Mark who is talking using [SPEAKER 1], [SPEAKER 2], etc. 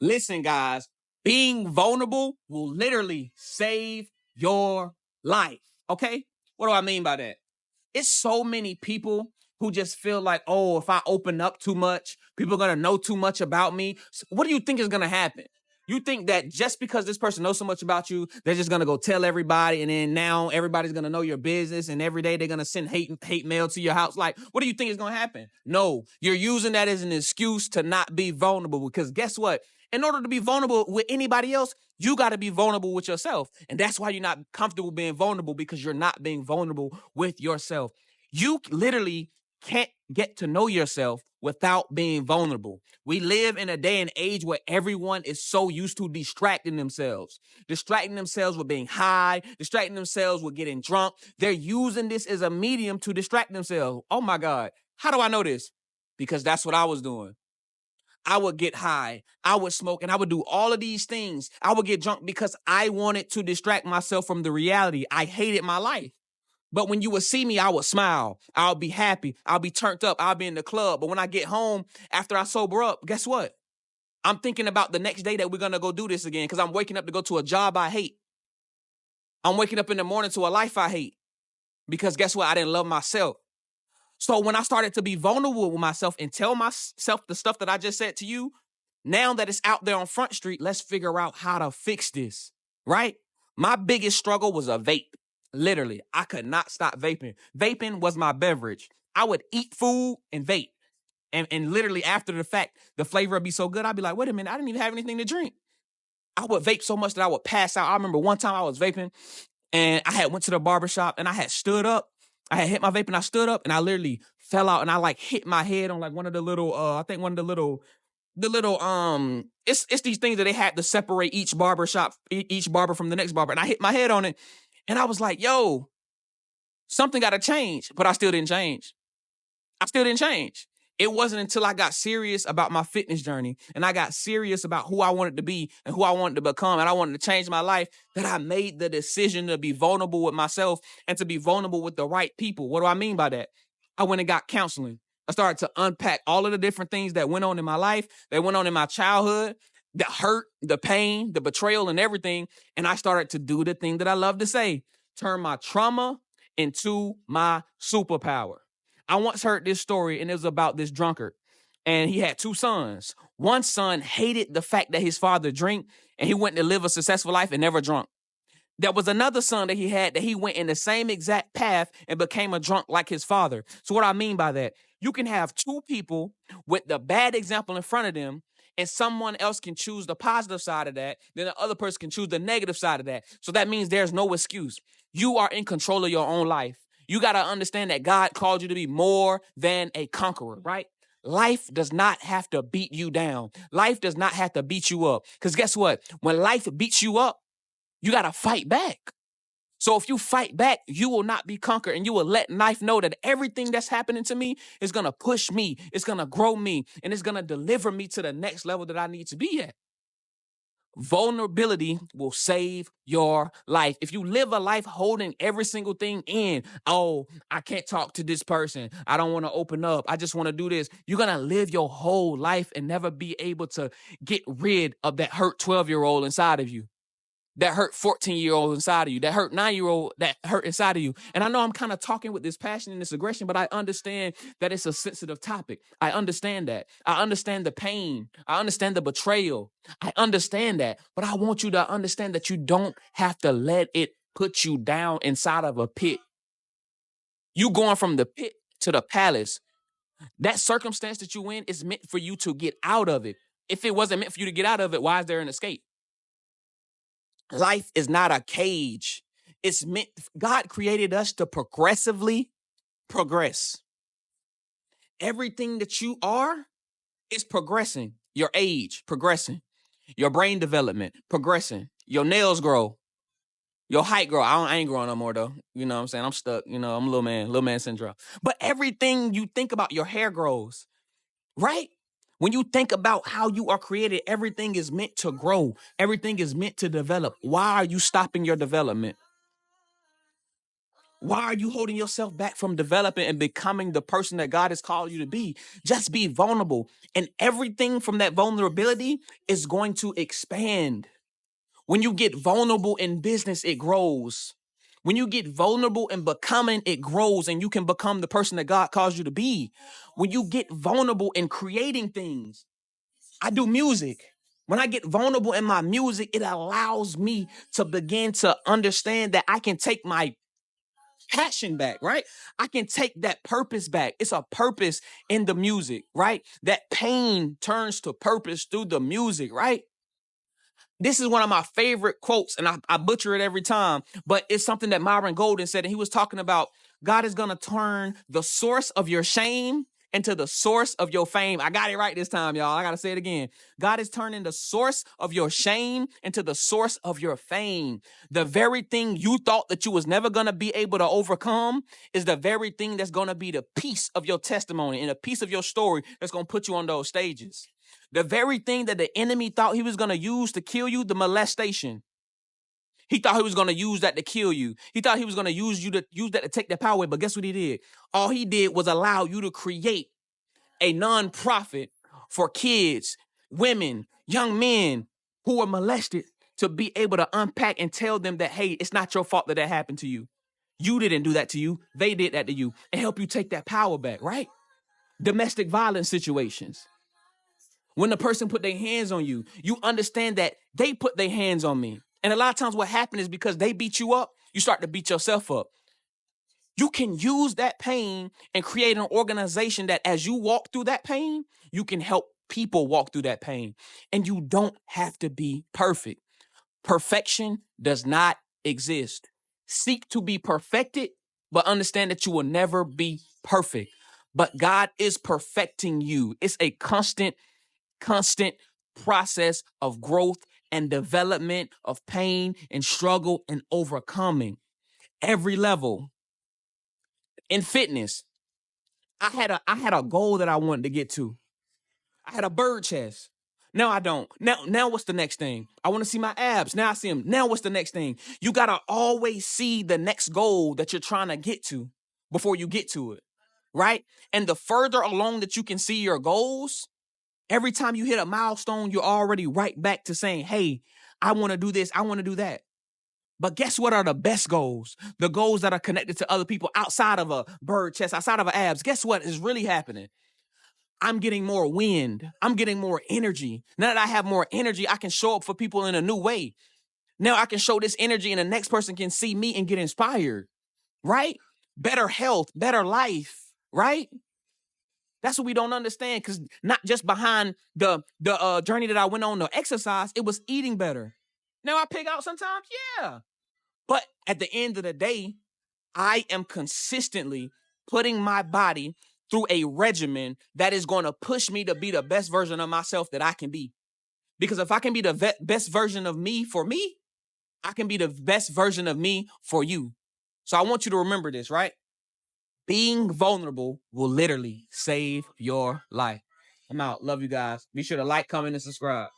[SPEAKER 1] Listen, guys, being vulnerable will literally save your life. Okay? What do I mean by that? It's so many people who just feel like, oh, if I open up too much, people are going to know too much about me. So what do you think is going to happen? You think that just because this person knows so much about you, they're just going to go tell everybody, and then now everybody's going to know your business, and every day they're going to send hate mail to your house. Like, what do you think is going to happen? No, you're using that as an excuse to not be vulnerable, because guess what? In order to be vulnerable with anybody else, you got to be vulnerable with yourself. And that's why you're not comfortable being vulnerable, because you're not being vulnerable with yourself. You literally can't get to know yourself without being vulnerable. We live in a day and age where everyone is so used to distracting themselves with being high, distracting themselves with getting drunk. They're using this as a medium to distract themselves. Oh my God. How do I know this? Because that's what I was doing. I would get high, I would smoke, and I would do all of these things. I would get drunk because I wanted to distract myself from the reality. I hated my life. But when you would see me, I would smile. I'll be happy. I'll be turned up. I'll be in the club. But when I get home after I sober up, guess what? I'm thinking about the next day that we're going to go do this again, because I'm waking up to go to a job I hate. I'm waking up in the morning to a life I hate, because guess what? I didn't love myself. So when I started to be vulnerable with myself and tell myself the stuff that I just said to you, now that it's out there on Front Street, let's figure out how to fix this, right? My biggest struggle was a vape. Literally, I could not stop vaping. Vaping was my beverage. I would eat food and vape. And literally after the fact, the flavor would be so good, I'd be like, wait a minute, I didn't even have anything to drink. I would vape so much that I would pass out. I remember one time I was vaping and I had went to the barbershop and I had stood up. I had hit my vape and I stood up and I literally fell out and I like hit my head on like one of the little, I think one of the little it's these things that they had to separate each barber from the next barber. And I hit my head on it and I was like, yo, something got to change. But I still didn't change. It wasn't until I got serious about my fitness journey and I got serious about who I wanted to be and who I wanted to become and I wanted to change my life that I made the decision to be vulnerable with myself and to be vulnerable with the right people. What do I mean by that? I went and got counseling. I started to unpack all of the different things that went on in my life, that went on in my childhood, the hurt, the pain, the betrayal, and everything. And I started to do the thing that I love to say, turn my trauma into my superpower. I once heard this story, and it was about this drunkard. And he had two sons. One son hated the fact that his father drank, and he went to live a successful life and never drunk. There was another son that he had that he went in the same exact path and became a drunk like his father. So what I mean by that, you can have two people with the bad example in front of them, and someone else can choose the positive side of that. Then the other person can choose the negative side of that. So that means there's no excuse. You are in control of your own life. You got to understand that God called you to be more than a conqueror, right? Life does not have to beat you down. Life does not have to beat you up. Because guess what? When life beats you up, you got to fight back. So if you fight back, you will not be conquered, and you will let life know that everything that's happening to me is going to push me, it's going to grow me, and it's going to deliver me to the next level that I need to be at. Vulnerability will save your life. If you live a life holding every single thing in, oh, I can't talk to this person, I don't want to open up, I just want to do this, you're going to live your whole life and never be able to get rid of that hurt 12-year-old inside of you, that hurt 14-year-old inside of you, that hurt 9-year-old that hurt inside of you. And I know I'm kind of talking with this passion and this aggression, but I understand that it's a sensitive topic. I understand that. I understand the pain. I understand the betrayal. I understand that. But I want you to understand that you don't have to let it put you down inside of a pit. You going from the pit to the palace. That circumstance that you in is meant for you to get out of it. If it wasn't meant for you to get out of it, why is there an escape? Life is not a cage. It's meant, God created us to progressively progress. Everything that you are is progressing. Your age, progressing. Your brain development, progressing. Your nails grow. Your height grow. I ain't growing no more though. You know what I'm saying? I'm stuck. You know, I'm a little man syndrome. But everything you think about, your hair grows, right? When you think about how you are created, everything is meant to grow. Everything is meant to develop. Why are you stopping your development? Why are you holding yourself back from developing and becoming the person that God has called you to be? Just be vulnerable. And everything from that vulnerability is going to expand. When you get vulnerable in business, it grows. When you get vulnerable in becoming, it grows, and you can become the person that God calls you to be. When you get vulnerable in creating things, I do music. When I get vulnerable in my music, it allows me to begin to understand that I can take my passion back, right? I can take that purpose back. It's a purpose in the music, right? That pain turns to purpose through the music, right? This is one of my favorite quotes, and I butcher it every time, but it's something that Myron Golden said, and he was talking about God is going to turn the source of your shame into the source of your fame. I got it right this time, y'all. I got to say it again. God is turning the source of your shame into the source of your fame. The very thing you thought that you was never going to be able to overcome is the very thing that's going to be the piece of your testimony and a piece of your story that's going to put you on those stages. The very thing that the enemy thought he was going to use to kill you, the molestation. He thought he was going to use that to kill you. He thought he was going to use that to take that power away. But guess what he did? All he did was allow you to create a nonprofit for kids, women, young men who were molested to be able to unpack and tell them that, hey, it's not your fault that happened to you. You didn't do that to you. They did that to you, and help you take that power back, right? Domestic violence situations. When the person put their hands on you, you understand that they put their hands on me. And a lot of times what happened is because they beat you up, you start to beat yourself up. You can use that pain and create an organization that as you walk through that pain, you can help people walk through that pain. And you don't have to be perfect. Perfection does not exist. Seek to be perfected, but understand that you will never be perfect. But God is perfecting you. It's a constant process of growth and development, of pain and struggle and overcoming every level. In fitness, I had a goal that I wanted to get to. I had a bird chest. Now I don't. Now what's the next thing? I want to see my abs. Now I see them. Now what's the next thing? You got to always see the next goal that you're trying to get to before you get to it, right? And the further along that you can see your goals, every time you hit a milestone, you're already right back to saying, hey, I want to do this. I want to do that. But guess what are the best goals? The goals that are connected to other people outside of a bird chest, outside of an abs. Guess what is really happening? I'm getting more wind. I'm getting more energy. Now that I have more energy, I can show up for people in a new way. Now I can show this energy and the next person can see me and get inspired, right? Better health, better life, right? That's what we don't understand, because not just behind the journey that I went on to exercise, it was eating better. Now I pig out sometimes, yeah. But at the end of the day, I am consistently putting my body through a regimen that is going to push me to be the best version of myself that I can be. Because if I can be the best version of me for me, I can be the best version of me for you. So I want you to remember this, right? Being vulnerable will literally save your life. I'm out. Love you guys. Be sure to like, comment, and subscribe.